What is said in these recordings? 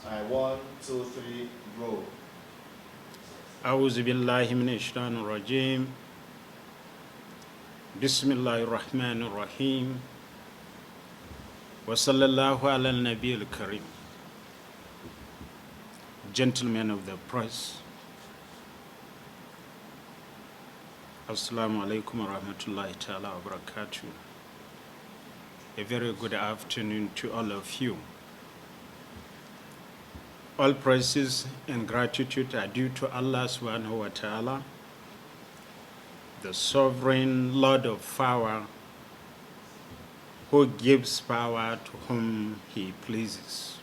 1, 2, 3, roll. أعوذ بالله من الشيطان الرجيم بسم الله الرحمن الرحيم وصلى الله على النبي الكريم. Gentlemen of the press, Assalamu alaikum wa rahmatullahi ta'ala wa barakatuh. A very good afternoon to all of you. All praises and gratitude are due to Allah subhanahu wa ta'ala, the sovereign Lord of power, who gives power to whom he pleases.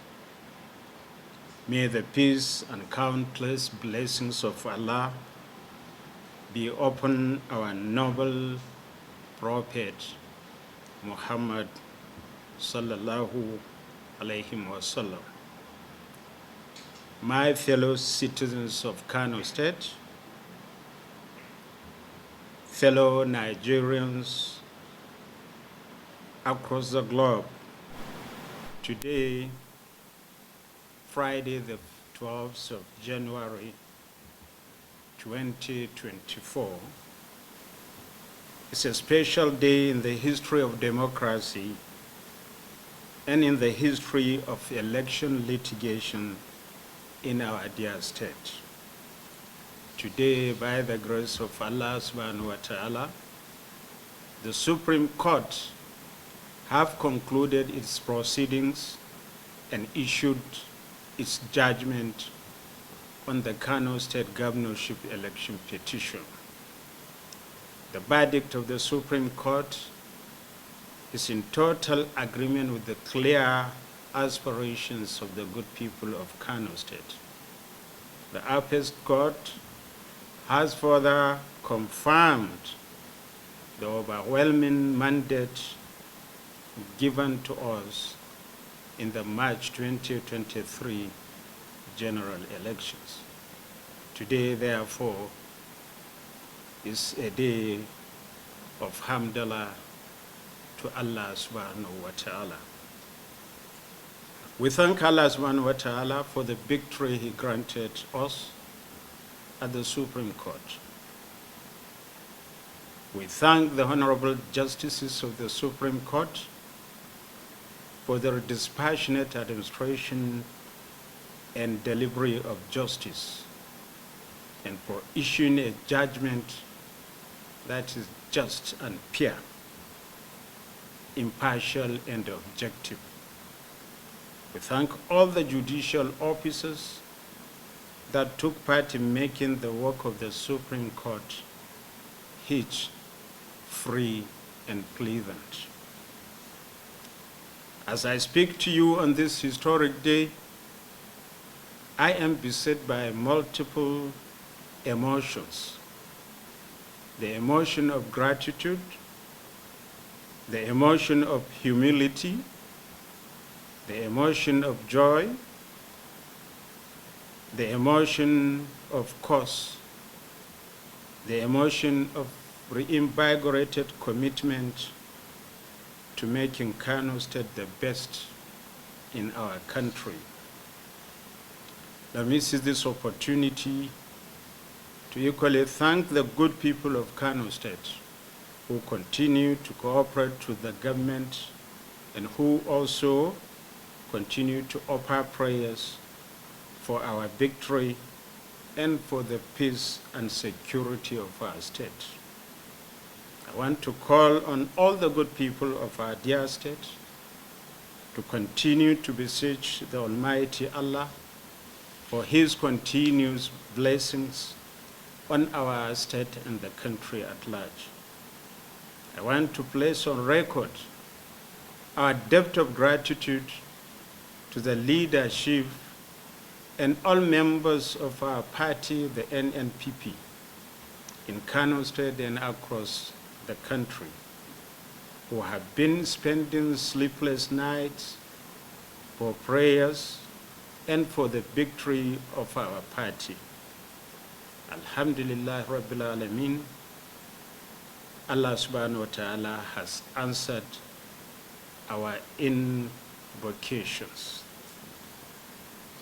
May the peace and countless blessings of Allah be upon our noble Prophet Muhammad sallallahu alayhi wa sallam. My fellow citizens of Kano State, fellow Nigerians across the globe, today, Friday the 12th of January 2024, is a special day in the history of democracy and in the history of election litigation in our dear state. Today, by the grace of Allah subhanahu wa ta'ala, the Supreme Court have concluded its proceedings and issued its judgment on the Kano State governorship election petition. The verdict of the Supreme Court is in total agreement with the clear aspirations of the good people of Kano State. The Apex Court has further confirmed the overwhelming mandate given to us in the March 2023 general elections. Today, therefore, is a day of hamdallah to Allah subhanahu wa ta'ala. We thank Allah subhanahu wa ta'ala for the victory he granted us at the Supreme Court. We thank the honorable justices of the Supreme Court for their dispassionate administration and delivery of justice, and for issuing a judgment that is just and fair, impartial and objective. We thank all the judicial officers that took part in making the work of the Supreme Court hitch, free, and pleasant. As I speak to you on this historic day, I am beset by multiple emotions. The emotion of gratitude, the emotion of humility, the emotion of joy, the emotion of course, the emotion of reinvigorated commitment to making Kano State the best in our country. Let me seize this opportunity to equally thank the good people of Kano State who continue to cooperate with the government and who also continue to offer prayers for our victory and for the peace and security of our state. I want to call on all the good people of our dear state to continue to beseech the Almighty Allah for his continuous blessings on our state and the country at large. I want to place on record our debt of gratitude to the leadership and all members of our party, the NNPP, in Kano State and across the country, who have been spending sleepless nights for prayers and for the victory of our party. Alhamdulillah Rabbil Alameen, Allah subhanahu wa ta'ala has answered our invocations.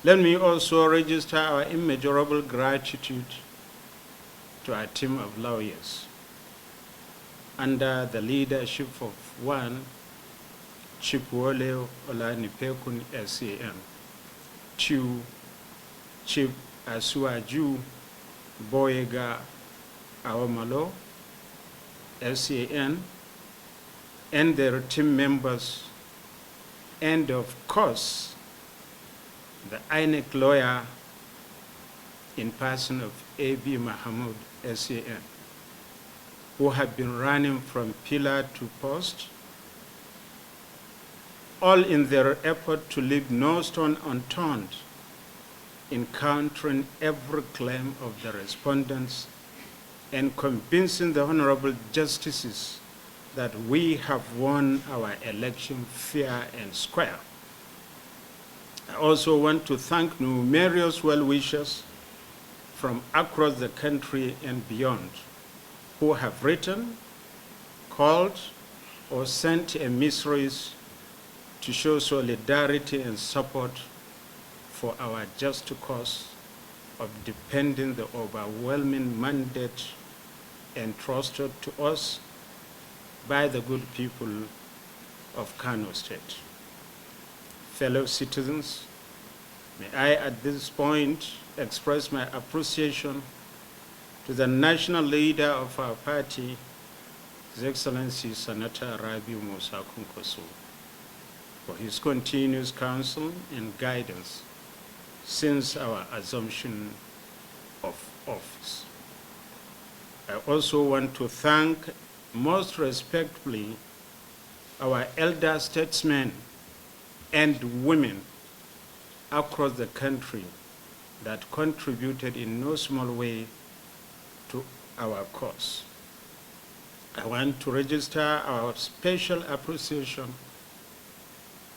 Let me also register our immeasurable gratitude to our team of lawyers under the leadership of one Chipwole Olanipekun SAN, two Chief Asuaju Boyega Awamalo SAN, and their team members, and of course, the INEC lawyer in person of Abba Mahmoud SAN, who have been running from pillar to post, all in their effort to leave no stone unturned in countering every claim of the respondents and convincing the honorable justices that we have won our election fair and square. I also want to thank numerous well-wishers from across the country and beyond who have written, called, or sent emissaries to show solidarity and support for our just cause of defending the overwhelming mandate entrusted to us by the good people of Kano State. Fellow citizens, may I at this point express my appreciation to the national leader of our party, His Excellency Senator Rabiu Musa Kunkoso, for his continuous counsel and guidance since our assumption of office. I also want to thank most respectfully our elder statesmen and women across the country that contributed in no small way to our cause. I want to register our special appreciation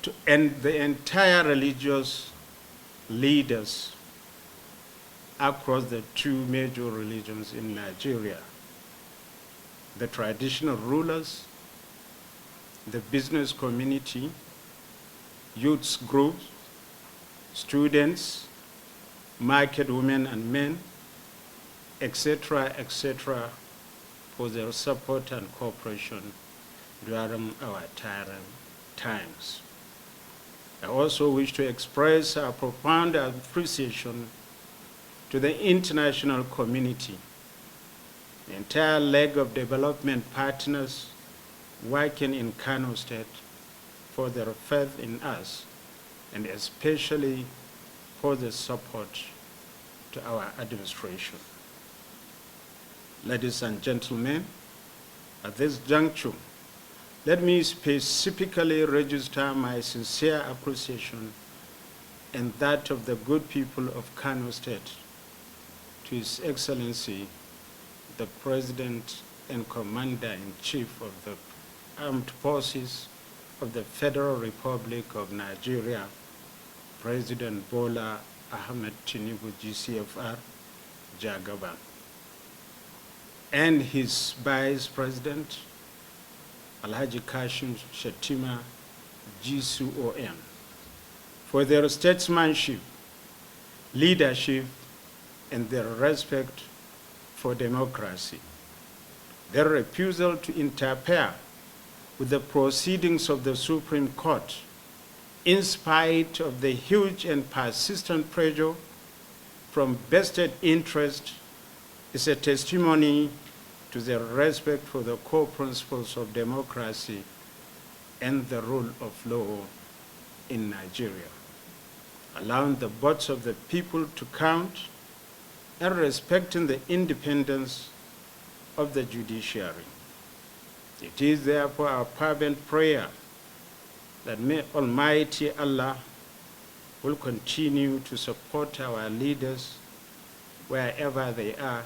to the entire religious leaders across the two major religions in Nigeria: the traditional rulers, the business community, youth groups, students, market women and men, etc., for their support and cooperation during our tiring times. I also wish to express our profound appreciation to the international community, the entire leg of development partners working in Kano State for their faith in us, and especially for the support to our administration. Ladies and gentlemen, at this juncture, let me specifically register my sincere appreciation and that of the good people of Kano State to His Excellency, the President and Commander-in-Chief of the Armed Forces of the Federal Republic of Nigeria, President Bola Ahmed Tinubu GCFR, Jagaban, and his Vice President, Alhaji Kashim Shettima, GCOM, for their statesmanship, leadership, and their respect for democracy. Their refusal to interfere with the proceedings of the Supreme Court, in spite of the huge and persistent pressure from vested interest, is a testimony to their respect for the core principles of democracy and the rule of law in Nigeria, allowing the votes of the people to count and respecting the independence of the judiciary. It is therefore our fervent prayer that may Almighty Allah will continue to support our leaders wherever they are,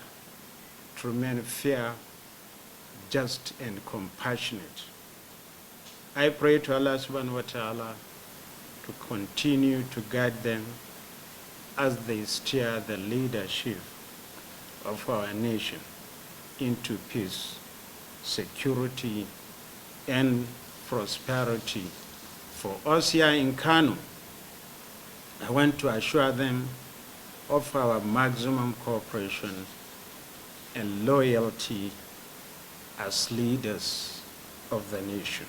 to remain fair, just, and compassionate. I pray to Allah subhanahu wa ta'ala to continue to guide them as they steer the leadership of our nation into peace, security, and prosperity for us here in Kano, I want to assure them of our maximum cooperation and loyalty as leaders of the nation.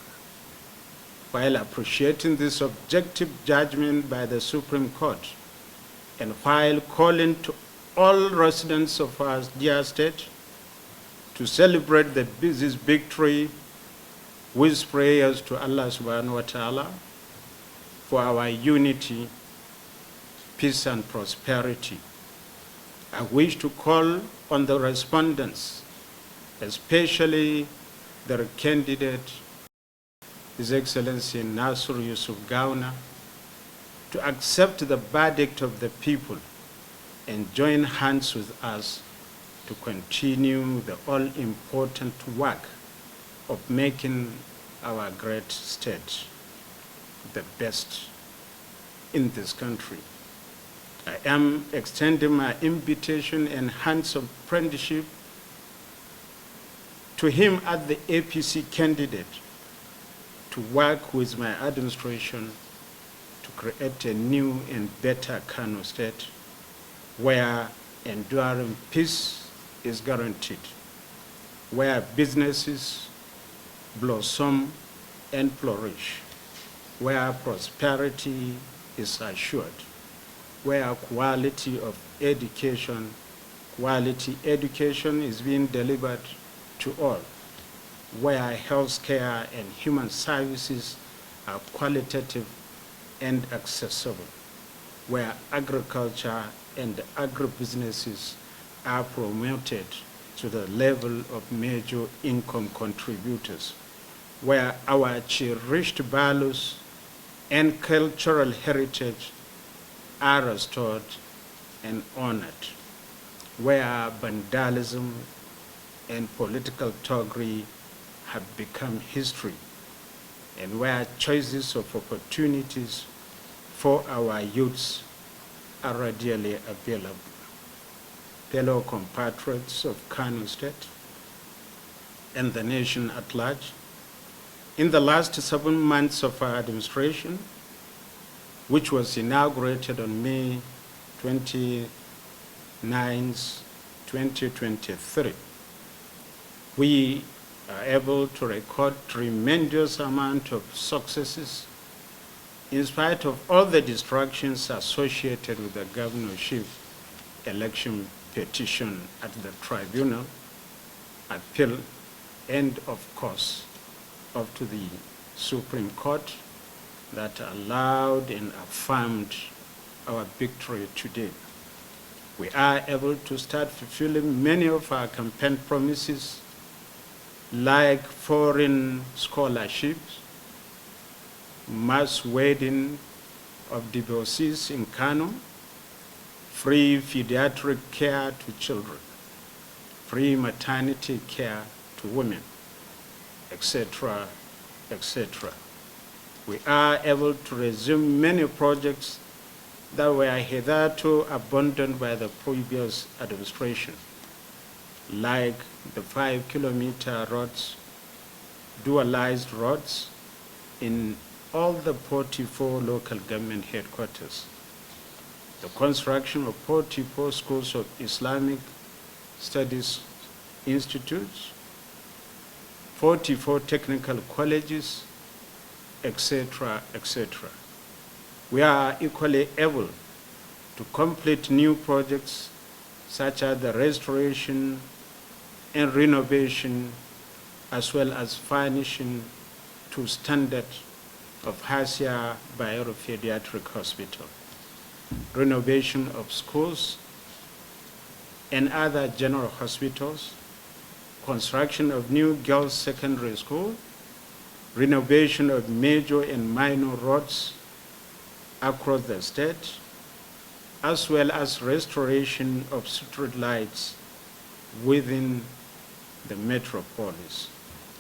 While appreciating this objective judgment by the Supreme Court, and while calling to all residents of our dear state to celebrate this victory with prayers to Allah subhanahu wa ta'ala for our unity, peace and prosperity, I wish to call on the respondents, especially their candidate, His Excellency Nasir Yusuf Gauna, to accept the verdict of the people and join hands with us to continue the all-important work of making our great state the best in this country. I am extending my invitation and hands of friendship to him as the APC candidate to work with my administration to create a new and better Kano state where enduring peace is guaranteed, where businesses blossom and flourish, where prosperity is assured, where quality education is being delivered to all, where health care and human services are qualitative and accessible, where agriculture and agribusinesses are promoted to the level of major income contributors, where our cherished values and cultural heritage are restored and honored, where vandalism and political thuggery have become history, and where choices of opportunities for our youths are readily available. Fellow compatriots of Kano State and the nation at large, in the last 7 months of our administration, which was inaugurated on May 29, 2023, we are able to record tremendous amount of successes in spite of all the distractions associated with the governorship election petition at the tribunal, appeal, and of course, up to the Supreme Court that allowed and affirmed our victory today. We are able to start fulfilling many of our campaign promises, like foreign scholarships, mass wedding of divorcees in Kano, free pediatric care to children, free maternity care to women, etc., etc. We are able to resume many projects that were hitherto abandoned by the previous administration, like the 5-kilometer roads, dualized roads in all the 44 local government headquarters, the construction of 44 schools of Islamic Studies institutes, 44 technical colleges, etc., etc. We are equally able to complete new projects such as the restoration and renovation, as well as furnishing to standard of Hasia Bayero Pediatric Hospital, renovation of schools and other general hospitals, construction of new girls' secondary school, renovation of major and minor roads across the state, as well as restoration of street lights within the metropolis.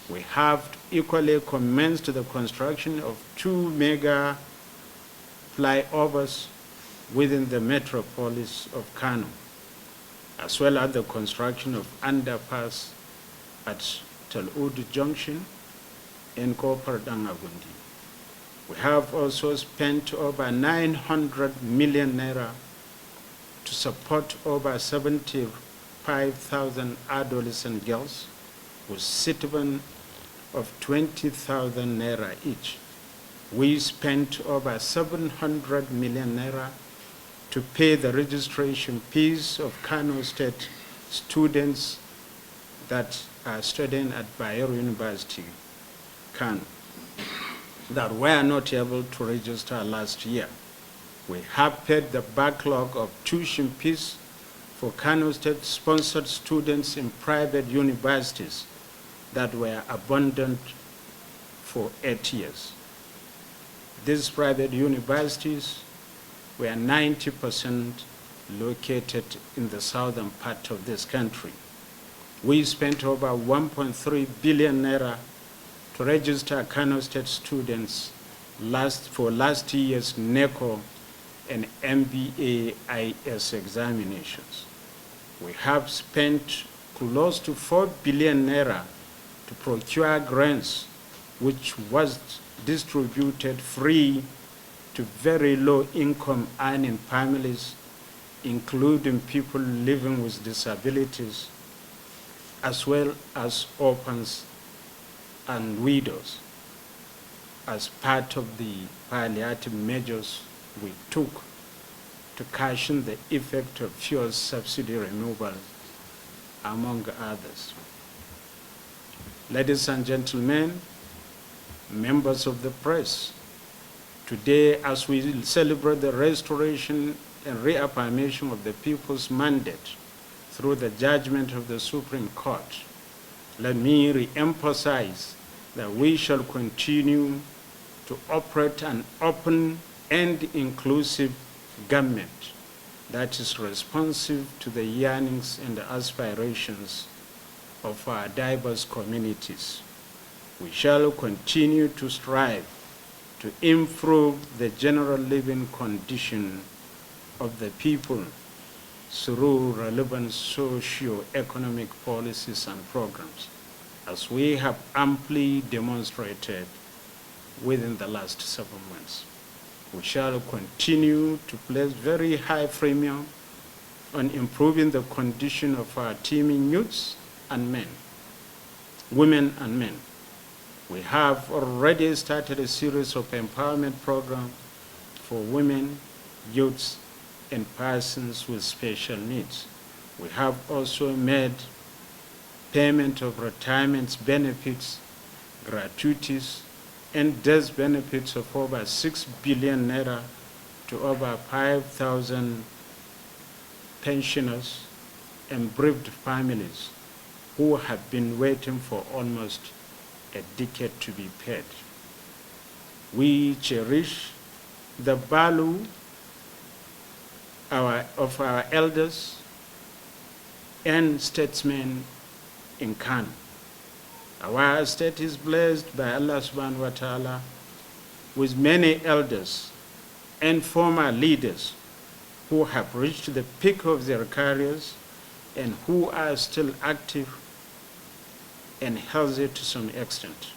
We have equally commenced the construction of 2 mega flyovers within the metropolis of Kano, as well as the construction of underpass at Talud Junction and Kopar Dangagundi. We have also spent over 900 million naira to support over 75,000 adolescent girls with stipend of 20,000 naira each. We spent over 700 million naira to pay the registration fees of Kano State students that are studying at Bayero University, Kano, that were not able to register last year. We have paid the backlog of tuition fees for Kano State-sponsored students in private universities that were abandoned for 8 years. These private universities were 90% located in the southern part of this country. We spent over 1.3 billion naira to register Kano State students for last year's NECO and MBA IS examinations. We have spent close to 4 billion naira to procure grants, which was distributed free to very low-income earning families, including people living with disabilities, as well as orphans and widows, as part of the palliative measures we took to cushion the effect of fuel subsidy removal, among others. Ladies and gentlemen, members of the press, today, as we celebrate the restoration and reaffirmation of the people's mandate through the judgment of the Supreme Court, let me re-emphasize that we shall continue to operate an open and inclusive government that is responsive to the yearnings and aspirations of our diverse communities. We shall continue to strive to improve the general living condition of the people through relevant socio-economic policies and programs, as we have amply demonstrated within the last 7 months. We shall continue to place very high premium on improving the condition of our teeming youths and men, women and men. We have already started a series of empowerment programs for women, youths, and persons with special needs. We have also made payment of retirement benefits, gratuities, and death benefits of over 6 billion naira to over 5,000 pensioners and bereaved families who have been waiting for almost a decade to be paid. We cherish the value of our elders and statesmen in Kano. Our state is blessed by Allah subhanahu wa ta'ala with many elders and former leaders who have reached the peak of their careers and who are still active and healthy to some extent.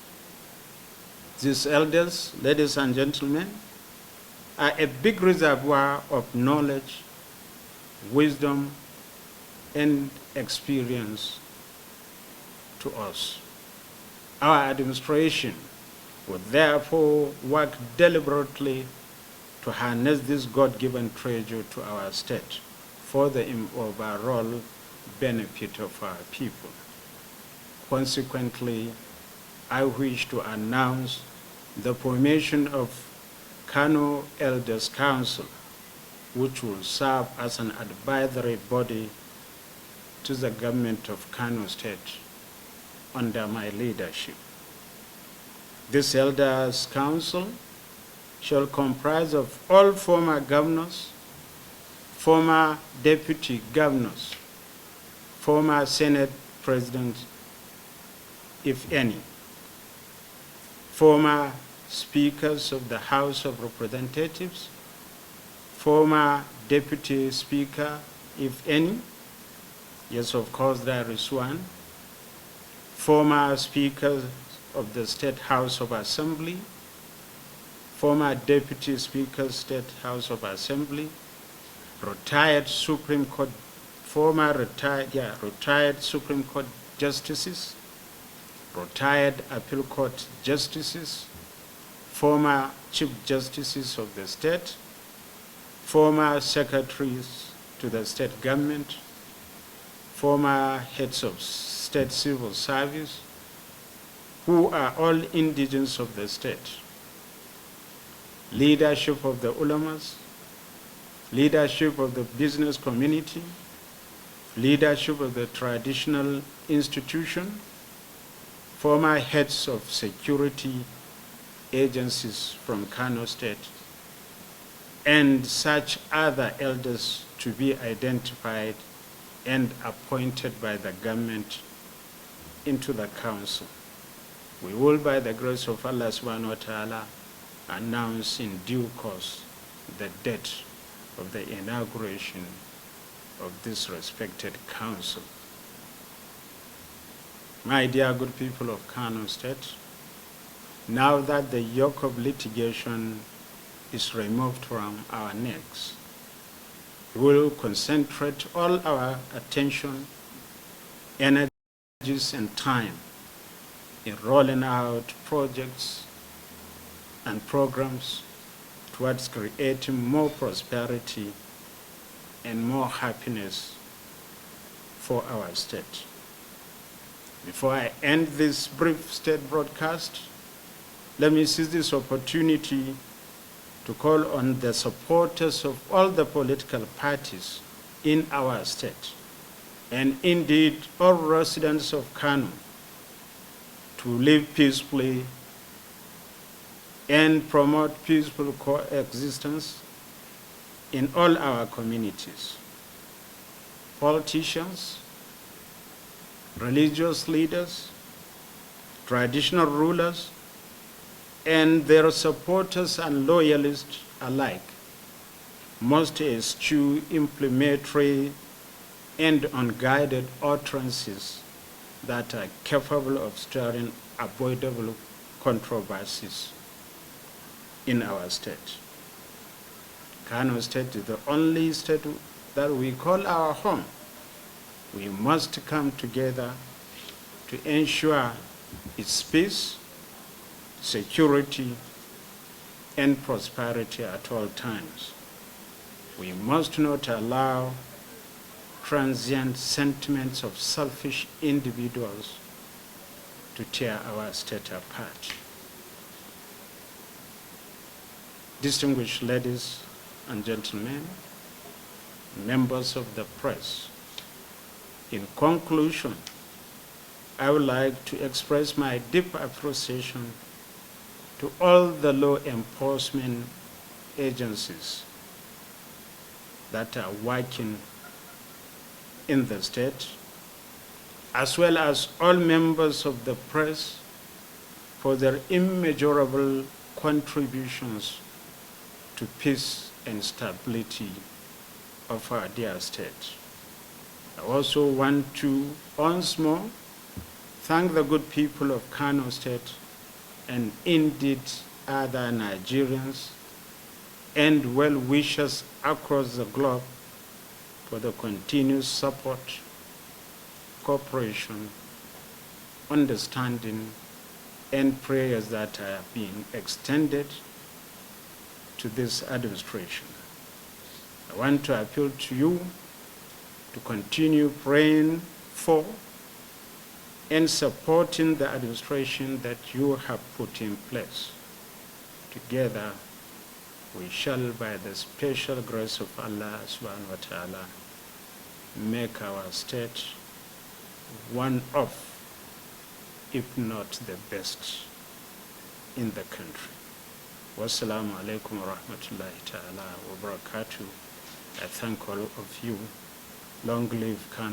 These elders, ladies and gentlemen, are a big reservoir of knowledge, wisdom, and experience to us. Our administration will therefore work deliberately to harness this God-given treasure to our state for the overall benefit of our people. Consequently, I wish to announce the formation of Kano Elders Council, which will serve as an advisory body to the government of Kano State under my leadership. This Elders Council shall comprise of all former governors, former deputy governors, former Senate presidents, if any, former speakers of the House of Representatives, former deputy speaker, if any. Yes, of course, there is one. Former speakers of the State House of Assembly, former Deputy Speaker, State House of Assembly, retired Supreme Court, retired Supreme Court justices, retired Appeal Court justices, former Chief Justices of the state, former secretaries to the state government, former heads of state civil service, who are all indigents of the state, leadership of the ulamas, leadership of the business community, leadership of the traditional institution, former heads of security agencies from Kano State, and such other elders to be identified and appointed by the government into the council. We will, by the grace of Allah subhanahu wa ta'ala, announce in due course the date of the inauguration of this respected council. My dear good people of Kano State, now that the yoke of litigation is removed from our necks, we will concentrate all our attention, energies, and time in rolling out projects and programs towards creating more prosperity and more happiness for our state. Before I end this brief state broadcast, let me seize this opportunity to call on the supporters of all the political parties in our state, and indeed all residents of Kano, to live peacefully and promote peaceful coexistence in all our communities. Politicians, religious leaders, traditional rulers, and their supporters and loyalists alike must eschew inflammatory and unguided utterances that are capable of stirring avoidable controversies in our state. Kano State is the only state that we call our home. We must come together to ensure its peace, security, and prosperity at all times. We must not allow transient sentiments of selfish individuals to tear our state apart. Distinguished ladies and gentlemen, members of the press, in conclusion, I would like to express my deep appreciation to all the law enforcement agencies that are working in the state, as well as all members of the press for their immeasurable contributions to peace and stability of our dear state. I also want to once more thank the good people of Kano State and indeed other Nigerians and well-wishers across the globe for the continuous support, cooperation, understanding, and prayers that are being extended to this administration. I want to appeal to you to continue praying for and supporting the administration that you have put in place. Together, we shall, by the special grace of Allah subhanahu wa ta'ala, make our state one of, if not the best, in the country. Wassalamu alaikum wa rahmatullahi ta'ala wa barakatuh. I thank all of you. Long live Kano.